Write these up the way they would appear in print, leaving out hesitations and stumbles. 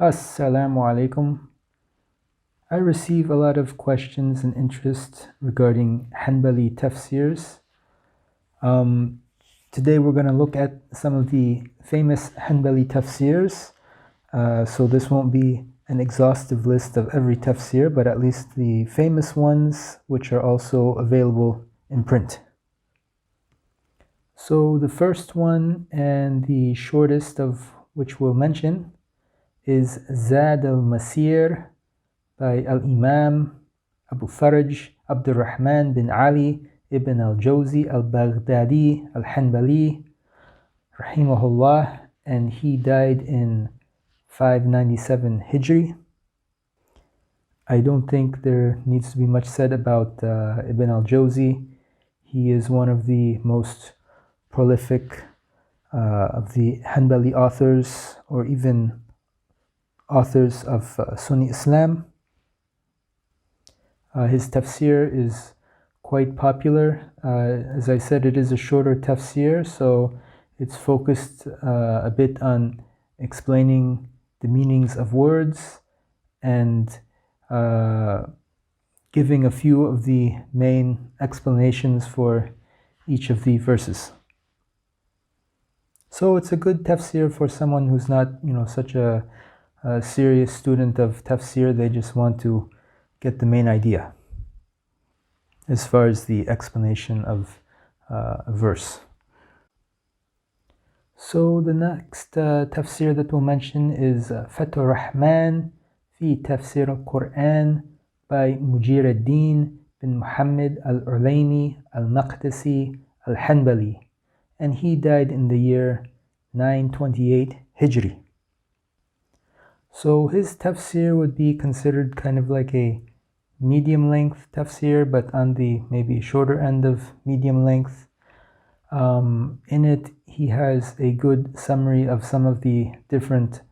Assalamu alaikum. I receive a lot of questions and interest regarding Hanbali Tafsirs. Today we're going to look at some of the famous Hanbali Tafsirs. So this won't be an exhaustive list of every tafsir, but at least the famous ones which are also available in print. So the first one and the shortest of which we'll mention is Zad al-Masir by Al-Imam Abu Faraj Abdul Rahman bin Ali ibn al-Jawzi al-Baghdadi al-Hanbali rahimahullah, and he died in 597 Hijri. I don't think there needs to be much said about Ibn al-Jawzi. He is one of the most prolific of the Hanbali authors, or even authors of Sunni Islam. His tafsir is quite popular. As I said, it is a shorter tafsir, so it's focused a bit on explaining the meanings of words and giving a few of the main explanations for each of the verses. So it's a good tafsir for someone who's not, such a serious student of tafsir. They just want to get the main idea as far as the explanation of a verse. So the next tafsir that we'll mention is Fathur Rahman fi Tafsir al-Quran by Mujir ad-Din bin Muhammad al-Ulaimi al-Maqdisi al-Hanbali, and he died in the year 928 Hijri. So his tafsir would be considered kind of like a medium length tafsir, but on the maybe shorter end of medium length. In it, he has a good summary of some of the different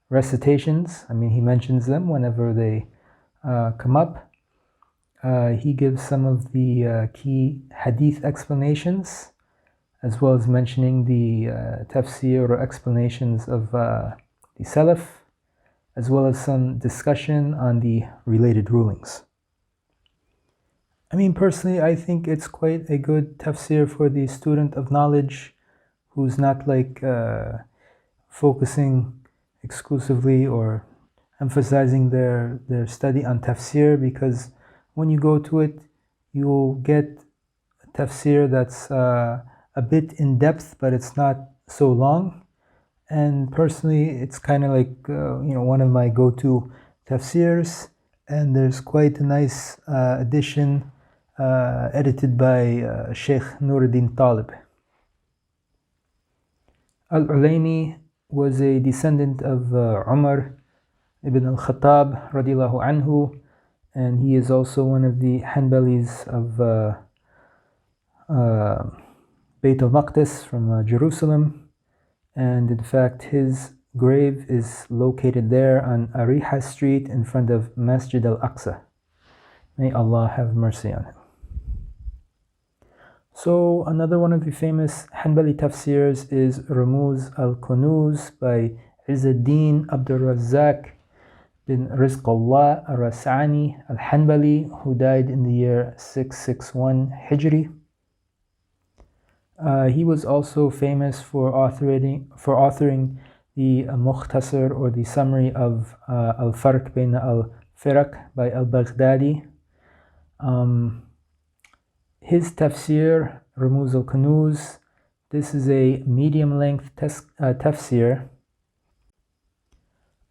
recitations. He mentions them whenever they come up. He gives some of the key hadith explanations, as well as mentioning the tafsir or explanations of the Salaf, as well as some discussion on the related rulings. Personally, I think it's quite a good tafsir for the student of knowledge who's not focusing exclusively or emphasizing their study on tafsir, because when you go to it, you'll get a tafsir that's a bit in depth, but it's not so long. And personally, it's kind of like one of my go-to tafsirs, and there's quite a nice edition edited by Sheikh Nuruddin Talib. Al-Ulaimi was a descendant of Umar ibn al-Khattab radiallahu anhu, and he is also one of the Hanbalis of Bayt al-Maqdis from Jerusalem. And in fact, his grave is located there on Ariha Street in front of Masjid al-Aqsa. May Allah have mercy on him. So another one of the famous Hanbali tafsirs is Rumuz al-Kunuz by Izzuddin Abdul Razzaq bin Rizqullah Al-Ras'ani al-Hanbali, who died in the year 661 Hijri. He was also famous for authoring the Mukhtasar, or the summary of Al-Farq Bayna al-Firaq by al-Baghdadi. His tafsir, Rumuz al-Kunuz, this is a medium-length tafsir.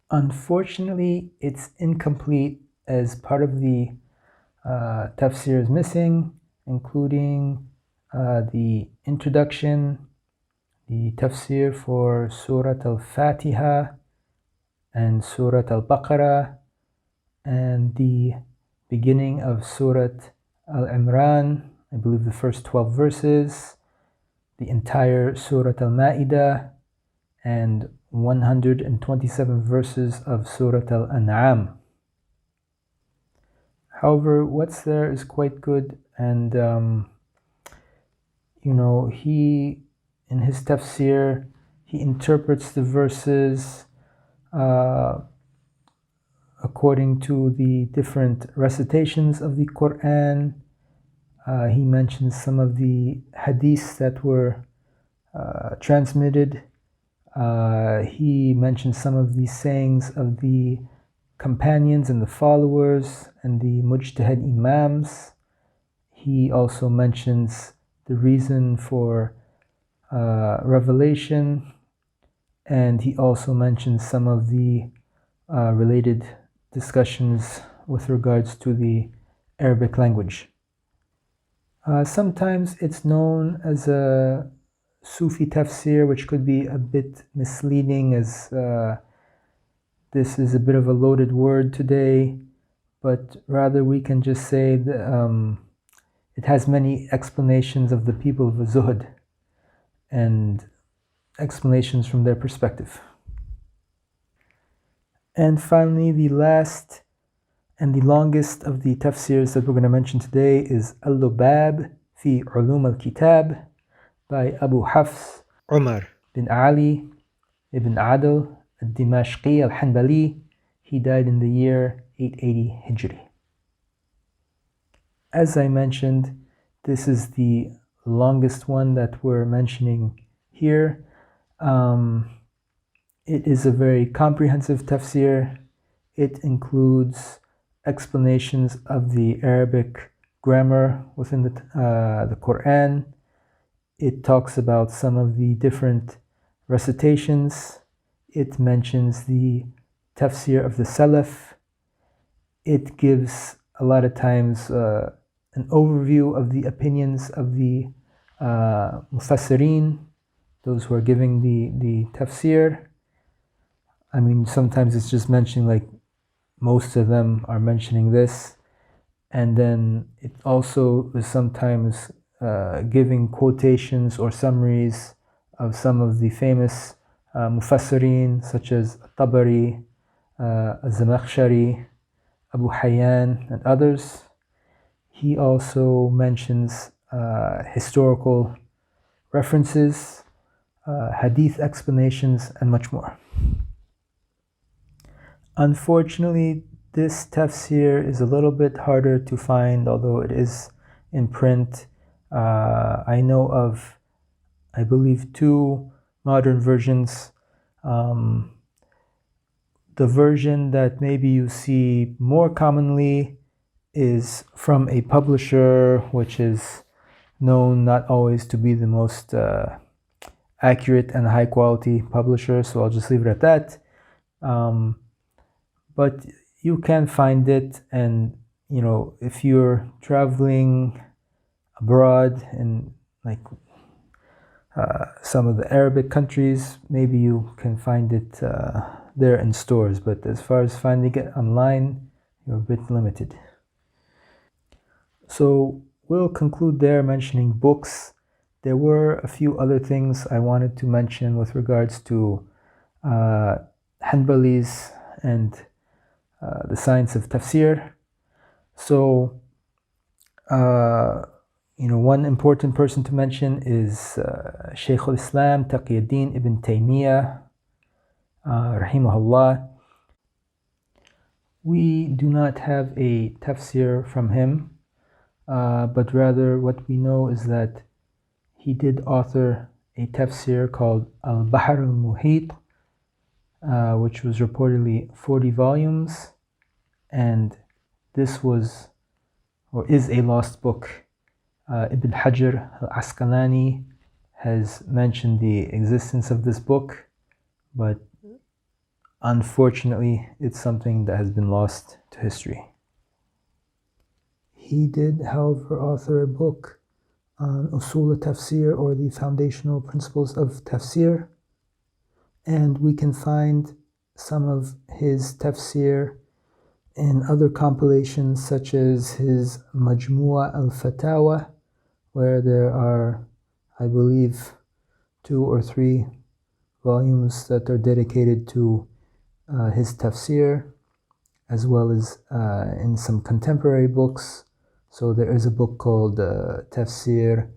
Unfortunately, it's incomplete, as part of the tafsir is missing, including the introduction, the tafsir for Surat al-Fatiha and Surat al-Baqarah, and the beginning of Surat al-Imran, I believe the first 12 verses, the entire Surat al-Ma'idah, and 127 verses of Surat al-An'am. However, what's there is quite good, and he, in his tafsir, he interprets the verses according to the different recitations of the Quran. He mentions some of the hadiths that were transmitted. He mentions some of the sayings of the companions and the followers and the mujtahid imams. He also mentions the reason for revelation, and he also mentions some of the related discussions with regards to the Arabic language. Sometimes it's known as a Sufi tafsir, which could be a bit misleading, as this is a bit of a loaded word today, but rather we can just say that it has many explanations of the people of Zuhd and explanations from their perspective. And finally, the last and the longest of the tafsirs that we're going to mention today is Al-Lubab fi Ulum al-Kitab by Abu Hafs Umar bin Ali ibn Adl al-Dimashqi al-Hanbali. He died in the year 880 Hijri. As I mentioned, this is the longest one that we're mentioning here. It is a very comprehensive tafsir. It includes explanations of the Arabic grammar within the Quran. It talks about some of the different recitations. It mentions the tafsir of the Salaf. It gives a lot of times an overview of the opinions of the mufassirin, those who are giving the tafsir. I mean, sometimes it's just mentioning, like most of them are mentioning this, and then it also is sometimes giving quotations or summaries of some of the famous mufassirin, such as Tabari, Az-Zamakhshari, Abu Hayyan, and others. He also mentions historical references, hadith explanations, and much more. Unfortunately, this tafsir is a little bit harder to find, although it is in print. I know of, I believe, 2 modern versions. The version that maybe you see more commonly is from a publisher which is known not always to be the most accurate and high quality publisher, so I'll just leave it at that. But you can find it, and you know, if you're traveling abroad in like some of the Arabic countries, maybe you can find it there in stores, but as far as finding it online, you're a bit limited. So we'll conclude there mentioning books. There were a few other things I wanted to mention with regards to Hanbalis and the science of tafsir. So, one important person to mention is Shaykh al-Islam Taqiyuddin ibn Taymiyyah, rahimahullah. We do not have a tafsir from him, but rather what we know is that he did author a tafsir called Al-Bahr al-Muhit, which was reportedly 40 volumes, and this was or is a lost book. Ibn Hajar al-Asqalani has mentioned the existence of this book, but unfortunately it's something that has been lost to history. He did, however, author a book on Usul al-Tafsir, or the foundational principles of tafsir, and we can find some of his tafsir in other compilations, such as his Majmu'a al-Fatawa, where there are, I believe, 2 or 3 volumes that are dedicated to his tafsir, as well as in some contemporary books. So there is a book called Tafsir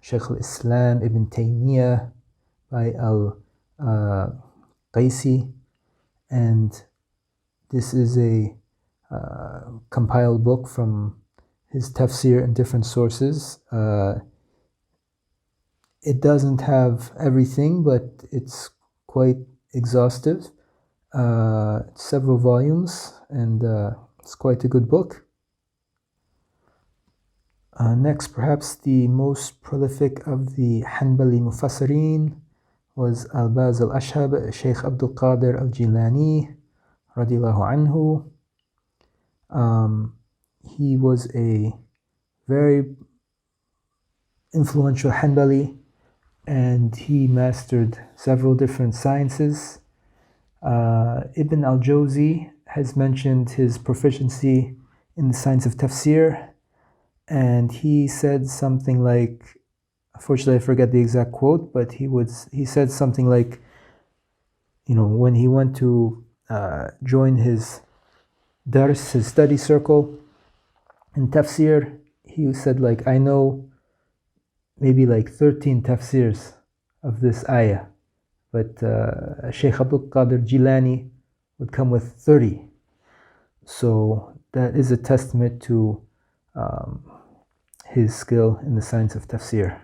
Shaykh al-Islam Ibn Taymiyyah by Al-Qaisi, and This is a compiled book from his tafsir in different sources. It doesn't have everything, but it's quite exhaustive. Several volumes, and it's quite a good book. Next, perhaps the most prolific of the Hanbali Mufassirin was Al-Baz al-Ashhab, Shaykh Abdul Qadir al-Jilani, radiallahu anhu. He was a very influential Hanbali, and he mastered several different sciences. Ibn al-Jawzi has mentioned his proficiency in the science of tafsir, and he said something like, unfortunately I forget the exact quote, but he said something like, when he went to join his dars, his study circle in tafsir, he said, like, I know maybe like 13 tafsirs of this ayah, but Shaykh Abdul Qadir Jilani would come with 30. So that is a testament to his skill in the science of tafsir.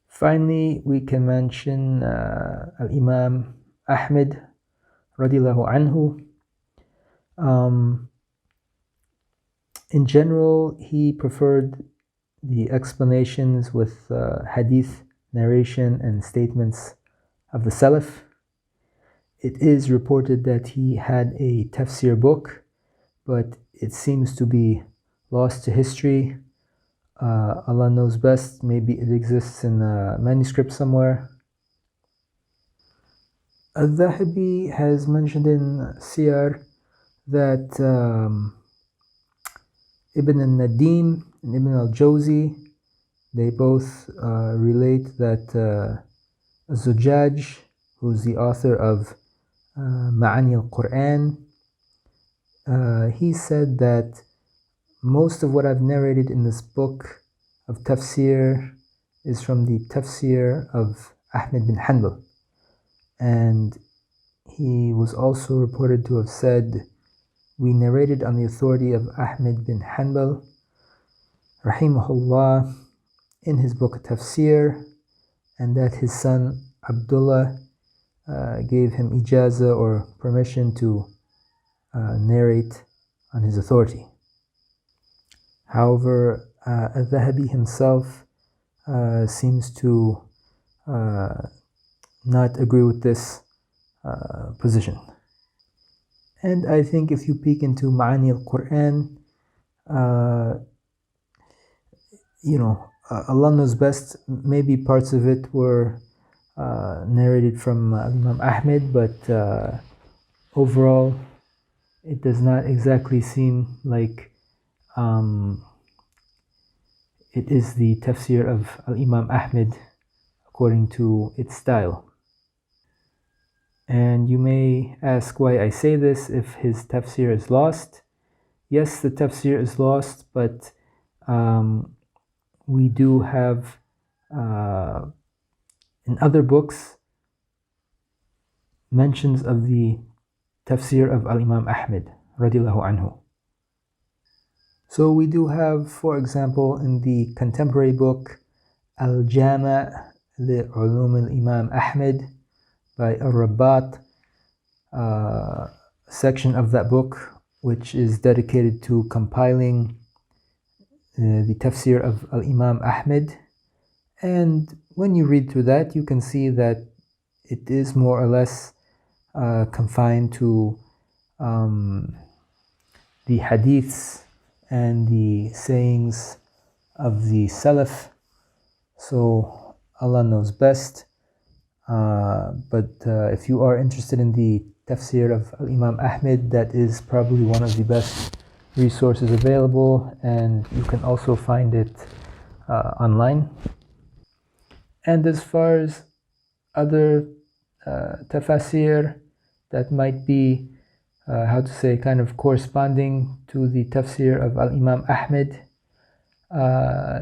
Finally, we can mention Al-Imam Ahmed, radiallahu anhu. In general, he preferred the explanations with hadith narration and statements of the Salaf. It is reported that he had a tafsir book, but it seems to be lost to history. Allah knows best. Maybe it exists in a manuscript somewhere. Al-Dhahabi has mentioned in Siyar that Ibn al-Nadim and Ibn al-Jawzi, they both relate that Zujaj, who's the author of Ma'ani al-Quran, he said that most of what I've narrated in this book of tafsir is from the tafsir of Ahmed bin Hanbal. And he was also reported to have said, we narrated on the authority of Ahmed bin Hanbal, rahimahullah, in his book Tafsir, and that his son Abdullah gave him ijazah or permission to narrate on his authority. However, Al-Dhahabi himself seems to not agree with this position. And I think if you peek into Ma'ani al-Quran, Allah knows best. Maybe parts of it were narrated from Imam Ahmed, but overall it does not exactly seem like it is the tafsir of Imam Ahmed according to its style. And you may ask why I say this if his tafsir is lost. Yes, the tafsir is lost, but we do have in other books mentions of the tafsir of Al-Imam Ahmed radiallahu anhu. So we do have, for example, in the contemporary book Al-Jama' li-Ulum al-Imam Ahmed by Al-Rabbat, section of that book which is dedicated to compiling the tafsir of Al-Imam Ahmed. And when you read through that, you can see that it is more or less confined to the hadiths and the sayings of the Salaf. So Allah knows best. But if you are interested in the tafsir of Al-Imam Ahmed, that is probably one of the best resources available, and you can also find it online. And as far as other tafsir that might be kind of corresponding to the tafsir of Al-Imam Ahmed,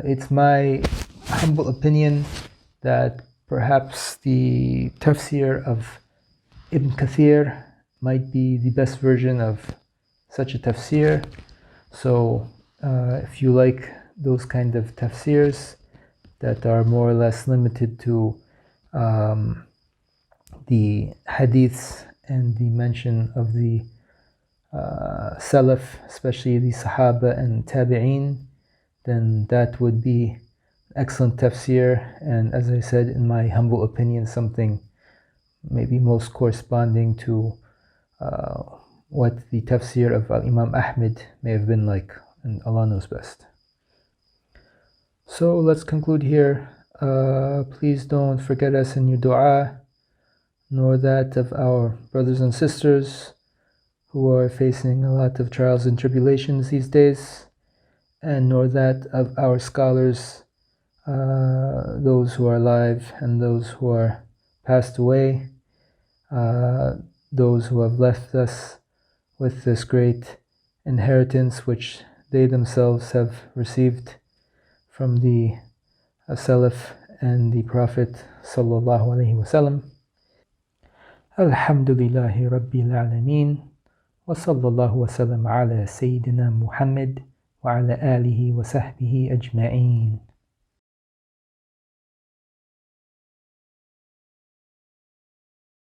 it's my humble opinion that perhaps the tafsir of Ibn Kathir might be the best version of such a tafsir. So if you like those kind of tafsirs that are more or less limited to the hadiths and the mention of the Salaf, especially the Sahaba and Tabi'een, then that would be excellent tafsir, and as I said, in my humble opinion, something maybe most corresponding to what the tafsir of Imam Ahmed may have been like, and Allah knows best. So let's conclude here. Please don't forget us in your dua, nor that of our brothers and sisters who are facing a lot of trials and tribulations these days, and nor that of our scholars, those who are alive and those who are passed away, those who have left us with this great inheritance which they themselves have received from the Salaf and the Prophet sallallahu alaihi wasallam. Alhamdulillahi Rabbil Alameen, wa sallallahu wa sallam ala Sayyidina Muhammad wa ala alihi wa sahbihi ajma'een.